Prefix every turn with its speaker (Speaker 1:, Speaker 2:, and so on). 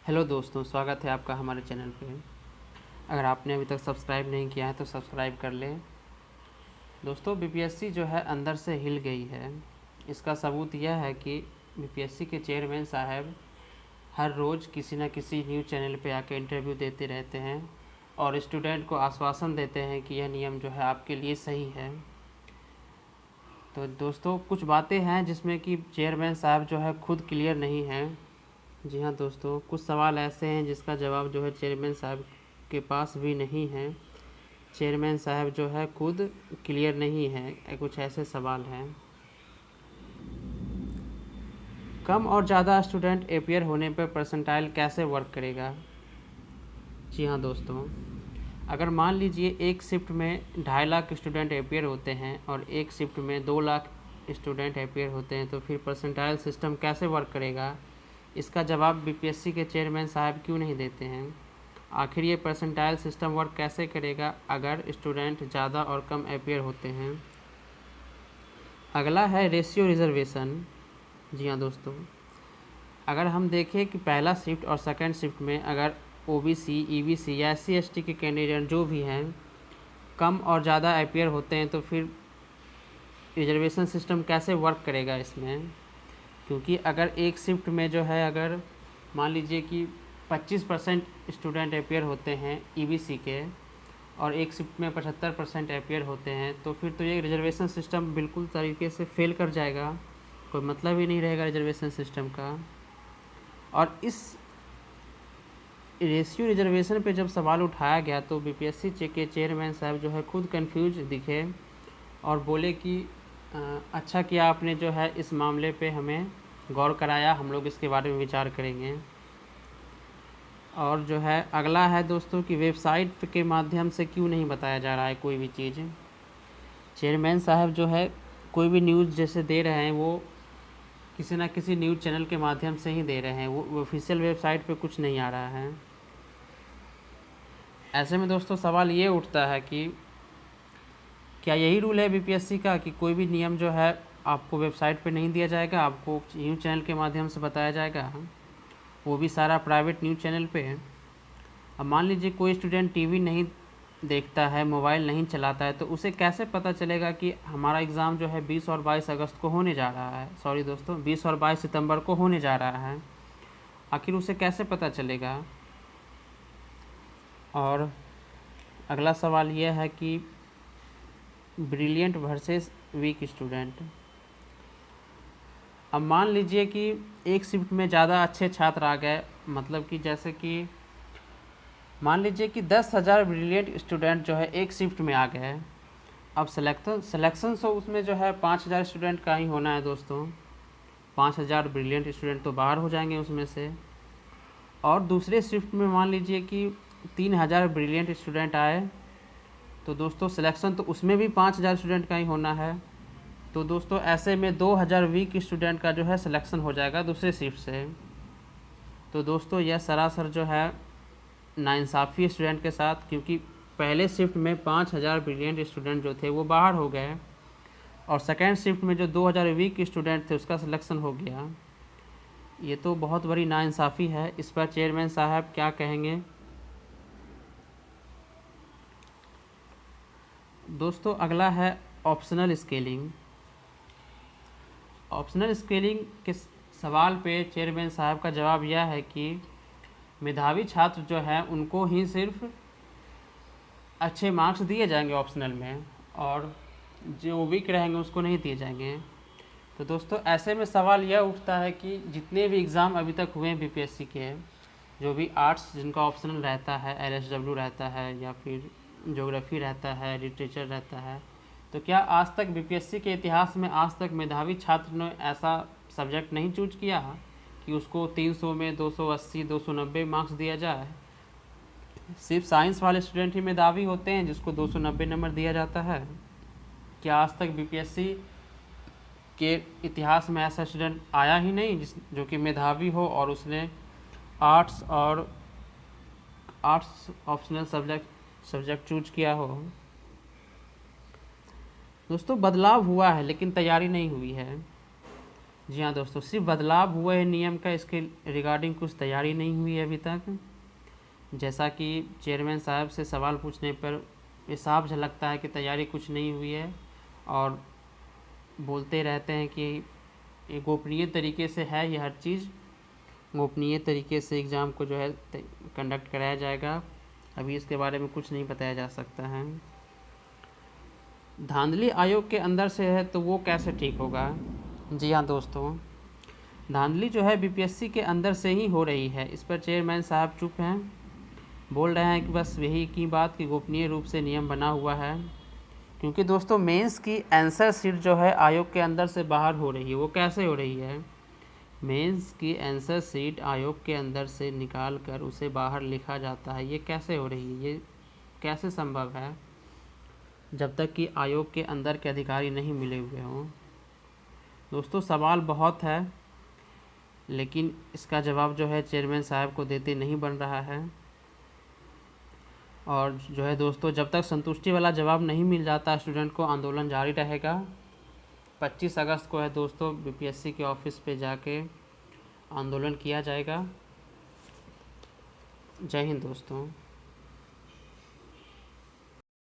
Speaker 1: Hello दोस्तों, स्वागत है आपका हमारे चैनल पे। अगर आपने अभी तक सब्सक्राइब नहीं किया है तो सब्सक्राइब कर लें। दोस्तों, बीपीएससी जो है अंदर से हिल गई है। इसका सबूत यह है कि बीपीएससी के चेयरमैन साहब हर रोज़ किसी न किसी न्यूज़ चैनल पे आके इंटरव्यू देते रहते हैं और स्टूडेंट को आश्वासन देते हैं कि यह नियम जो है आपके लिए सही है। तो दोस्तों, कुछ बातें हैं जिसमें कि चेयरमैन साहब जो है खुद क्लियर नहीं हैं। जी हाँ दोस्तों, कुछ सवाल ऐसे हैं जिसका जवाब जो है चेयरमैन साहब के पास भी नहीं है। चेयरमैन साहब जो है खुद क्लियर नहीं है। कुछ ऐसे सवाल हैं। कम और ज़्यादा स्टूडेंट अपीयर होने पर परसेंटाइल कैसे वर्क करेगा? जी हाँ दोस्तों, अगर मान लीजिए एक शिफ्ट में 2.5 लाख स्टूडेंट अपीयर होते हैं और एक शिफ्ट में 2 लाख स्टूडेंट अपीयर होते हैं तो फिर परसेंटाइल सिस्टम कैसे वर्क करेगा? इसका जवाब बीपीएससी के चेयरमैन साहब क्यों नहीं देते हैं? आखिर ये परसेंटाइल सिस्टम वर्क कैसे करेगा अगर स्टूडेंट ज़्यादा और कम अपीयर होते हैं? अगला है रेशियो रिजर्वेशन। जी हाँ दोस्तों, अगर हम देखें कि पहला शिफ्ट और सेकंड शिफ्ट में अगर ओबीसी, ईबीसी या एससी एसटी के कैंडिडेट जो भी हैं कम और ज़्यादा अपीयर होते हैं तो फिर रिजर्वेशन सिस्टम कैसे वर्क करेगा इसमें? क्योंकि अगर एक शिफ्ट में जो है अगर मान लीजिए कि 25% स्टूडेंट अपीयर होते हैं ईबीसी के और एक शिफ्ट में 75% अपीयर होते हैं तो फिर तो ये रिजर्वेशन सिस्टम बिल्कुल तरीके से फेल कर जाएगा। कोई मतलब ही नहीं रहेगा रिजर्वेशन सिस्टम का। और इस रेशियो रिजर्वेशन पे जब सवाल उठाया गया तो बीपीएससी के चेयरमैन साहब जो है खुद कंफ्यूज दिखे और बोले कि अच्छा किया आपने जो है इस मामले पे हमें गौर कराया, हम लोग इसके बारे में विचार करेंगे। और जो है अगला है दोस्तों कि वेबसाइट के माध्यम से क्यों नहीं बताया जा रहा है कोई भी चीज़। चेयरमैन साहब जो है कोई भी न्यूज़ जैसे दे रहे हैं वो किसी न किसी न्यूज़ चैनल के माध्यम से ही दे रहे हैं, वो ऑफिशियल वेबसाइट पे कुछ नहीं आ रहा है। ऐसे में दोस्तों सवाल ये उठता है कि क्या यही रूल है बीपीएससी का कि कोई भी नियम जो है आपको वेबसाइट पे नहीं दिया जाएगा, आपको न्यूज़ चैनल के माध्यम से बताया जाएगा, वो भी सारा प्राइवेट न्यूज़ चैनल पे है। अब मान लीजिए कोई स्टूडेंट टीवी नहीं देखता है, मोबाइल नहीं चलाता है, तो उसे कैसे पता चलेगा कि हमारा एग्ज़ाम जो है 20 और 22 अगस्त को होने जा रहा है, सॉरी दोस्तों 20 और 22 सितंबर को होने जा रहा है? आखिर उसे कैसे पता चलेगा? और अगला सवाल यह है कि ब्रिलियंट वर्सेस वीक स्टूडेंट। अब मान लीजिए कि एक शिफ्ट में ज़्यादा अच्छे छात्र आ गए, मतलब कि जैसे कि मान लीजिए कि 10,000 ब्रिलियंट स्टूडेंट जो है एक शिफ्ट में आ गए। अब सिलेक्शन तो उसमें जो है 5,000 स्टूडेंट का ही होना है दोस्तों। 5,000 ब्रिलियंट स्टूडेंट तो बाहर हो जाएंगे उसमें से। और दूसरे शिफ्ट में मान लीजिए कि 3,000 ब्रिलियंट स्टूडेंट आए तो दोस्तों सिलेक्शन तो उसमें भी 5,000 स्टूडेंट का ही होना है। तो दोस्तों ऐसे में 2,000 वीक स्टूडेंट का जो है सिलेक्शन हो जाएगा दूसरे शिफ्ट से। तो दोस्तों यह सरासर जो है नाइंसाफ़ी स्टूडेंट के साथ, क्योंकि पहले शिफ्ट में 5,000 ब्रिलियंट स्टूडेंट जो थे वो बाहर हो गए और सेकेंड शिफ्ट में जो 2,000 वीक स्टूडेंट थे उसका सिलेक्शन हो गया। ये तो बहुत बड़ी नाइंसाफ़ी है। इस पर चेयरमैन साहब क्या कहेंगे? दोस्तों अगला है ऑप्शनल स्केलिंग। ऑप्शनल स्केलिंग के सवाल पे चेयरमैन साहब का जवाब यह है कि मेधावी छात्र जो है उनको ही सिर्फ अच्छे मार्क्स दिए जाएंगे ऑप्शनल में और जो वीक रहेंगे उसको नहीं दिए जाएंगे। तो दोस्तों ऐसे में सवाल यह उठता है कि जितने भी एग्ज़ाम अभी तक हुए हैं बीपीएससी के, जो भी आर्ट्स जिनका ऑप्शनल रहता है, एलएसडब्ल्यू रहता है या फिर ज्योग्राफी रहता है, लिटरेचर रहता है, तो क्या आज तक बीपीएससी के इतिहास में आज तक मेधावी छात्र ने ऐसा सब्जेक्ट नहीं चूज किया कि उसको 300 में 280, 290 मार्क्स दिया जाए? सिर्फ साइंस वाले स्टूडेंट ही मेधावी होते हैं जिसको 290 नंबर दिया जाता है। क्या आज तक बीपीएससी के इतिहास में ऐसा स्टूडेंट आया ही नहीं जो कि मेधावी हो और उसने आर्ट्स ऑप्शनल सब्जेक्ट चूज किया हो? दोस्तों बदलाव हुआ है लेकिन तैयारी नहीं हुई है। जी हाँ दोस्तों, सिर्फ बदलाव हुआ है नियम का, इसके रिगार्डिंग कुछ तैयारी नहीं हुई है अभी तक। जैसा कि चेयरमैन साहब से सवाल पूछने पर ये साफ झलकता है कि तैयारी कुछ नहीं हुई है, और बोलते रहते हैं कि ये गोपनीय तरीके से है, ये हर चीज़ गोपनीय तरीके से एग्ज़ाम को जो है कंडक्ट कराया जाएगा। अभी इसके बारे में कुछ नहीं बताया जा सकता है। धांधली आयोग के अंदर से है तो वो कैसे ठीक होगा? जी हाँ दोस्तों, धांधली जो है बीपीएससी के अंदर से ही हो रही है। इस पर चेयरमैन साहब चुप हैं, बोल रहे हैं कि बस यही की बात कि गोपनीय रूप से नियम बना हुआ है। क्योंकि दोस्तों मेंस की आंसर शीट जो है आयोग के अंदर से बाहर हो रही है। वो कैसे हो रही है? मेंस की आंसर शीट आयोग के अंदर से निकाल कर उसे बाहर लिखा जाता है। ये कैसे हो रही है? ये कैसे संभव है जब तक कि आयोग के अंदर के अधिकारी नहीं मिले हुए हों? दोस्तों सवाल बहुत है, लेकिन इसका जवाब जो है चेयरमैन साहब को देते नहीं बन रहा है। और जो है दोस्तों, जब तक संतुष्टि वाला जवाब नहीं मिल जाता स्टूडेंट को, आंदोलन जारी रहेगा। 25 अगस्त को है दोस्तों बीपीएससी के ऑफिस पे जाके आंदोलन किया जाएगा। जय हिंद दोस्तों।